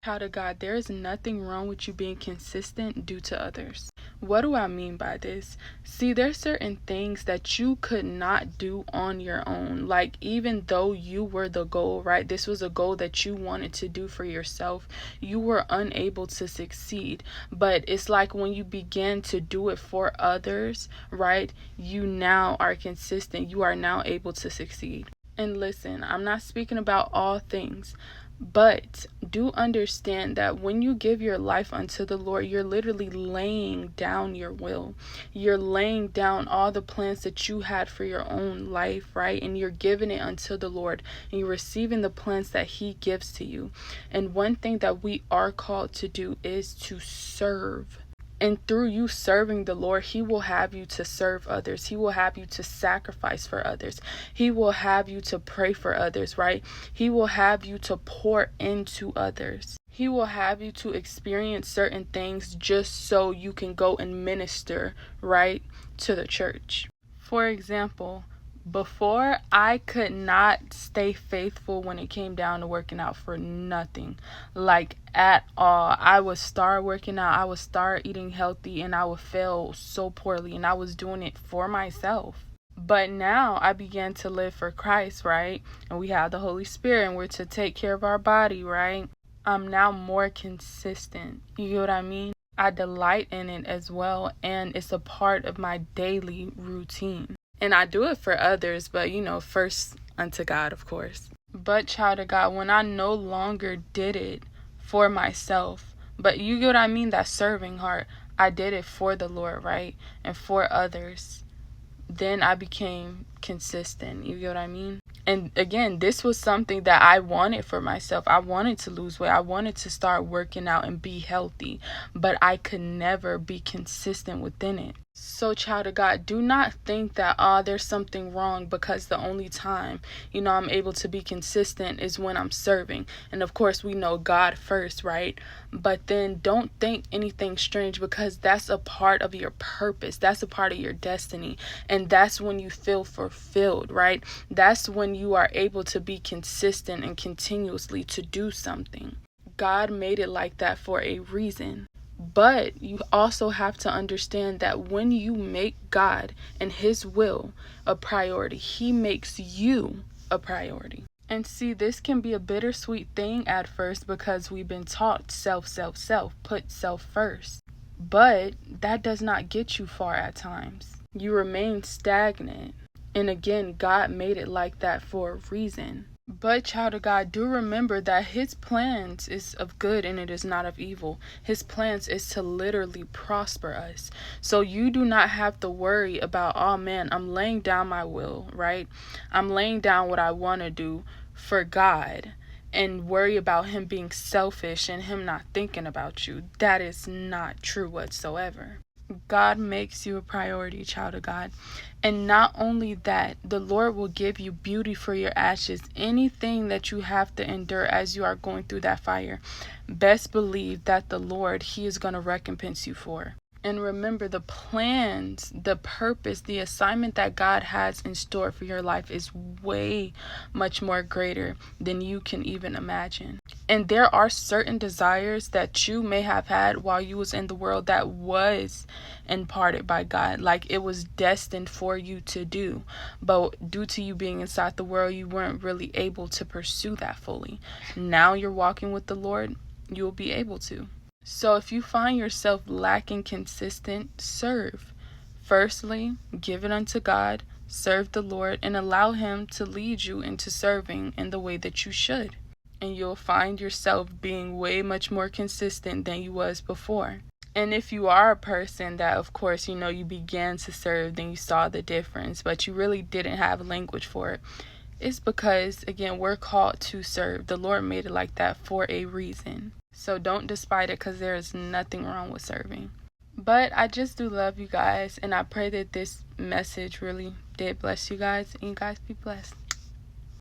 Child of God, there is nothing wrong with you being consistent due to others. What do I mean by this? See, there's certain things that you could not do on your own. Like, even though you were the goal, right? This was a goal that you wanted to do for yourself. You were unable to succeed. But it's like when you begin to do it for others, right? You now are consistent. You are now able to succeed. And listen, I'm not speaking about all things, but do understand that when you give your life unto the Lord, you're literally laying down your will. You're laying down all the plans that you had for your own life, right? And you're giving it unto the Lord, and you're receiving the plans that He gives to you. And one thing that we are called to do is to serve. And through you serving the Lord, He will have you to serve others. He will have you to sacrifice for others. He will have you to pray for others, right? He will have you to pour into others. He will have you to experience certain things just so you can go and minister, right, to the church. For example, before, I could not stay faithful when it came down to working out for nothing, like at all. I would start working out, I would start eating healthy, and I would fail so poorly, and I was doing it for myself. But now I began to live for Christ, right? And we have the Holy Spirit, and we're to take care of our body, right? I'm now more consistent. You get what I mean? I delight in it as well, and it's a part of my daily routine. And I do it for others, but first unto God, of course. But child of God, when I no longer did it for myself, but you get what I mean, that serving heart, I did it for the Lord, right? And for others. Then I became consistent. You get what I mean? And again, this was something that I wanted for myself. I wanted to lose weight. I wanted to start working out and be healthy, but I could never be consistent within it. So child of God, do not think that there's something wrong because the only time I'm able to be consistent is when I'm serving. And of course we know God first, right? But then don't think anything strange, because that's a part of your purpose. That's a part of your destiny. And that's when you feel fulfilled, right? That's when you are able to be consistent and continuously to do something. God made it like that for a reason. But you also have to understand that when you make God and His will a priority, He makes you a priority. And see, this can be a bittersweet thing at first because we've been taught self, put self first. But that does not get you far at times. You remain stagnant. And again, God made it like that for a reason. But child of God, do remember that His plans is of good and it is not of evil. His plans is to literally prosper us. So you do not have to worry about, oh man, I'm laying down my will, right? I'm laying down what I want to do for God, and worry about Him being selfish and Him not thinking about you. That is not true whatsoever. God makes you a priority, child of God. And not only that, the Lord will give you beauty for your ashes. Anything that you have to endure as you are going through that fire, best believe that the Lord, He is going to recompense you for. And remember, the plans, the purpose, the assignment that God has in store for your life is way much more greater than you can even imagine. And there are certain desires that you may have had while you was in the world that was imparted by God, like it was destined for you to do. But due to you being inside the world, you weren't really able to pursue that fully. Now you're walking with the Lord, you'll be able to. So if you find yourself lacking consistent, serve. Firstly, give it unto God, serve the Lord, and allow Him to lead you into serving in the way that you should. And you'll find yourself being way much more consistent than you was before. And if you are a person that, of course, you began to serve, then you saw the difference, but you really didn't have language for it, it's because, again, we're called to serve. The Lord made it like that for a reason. So don't despise it, because there is nothing wrong with serving. But I just do love you guys, and I pray that this message really did bless you guys, and you guys be blessed.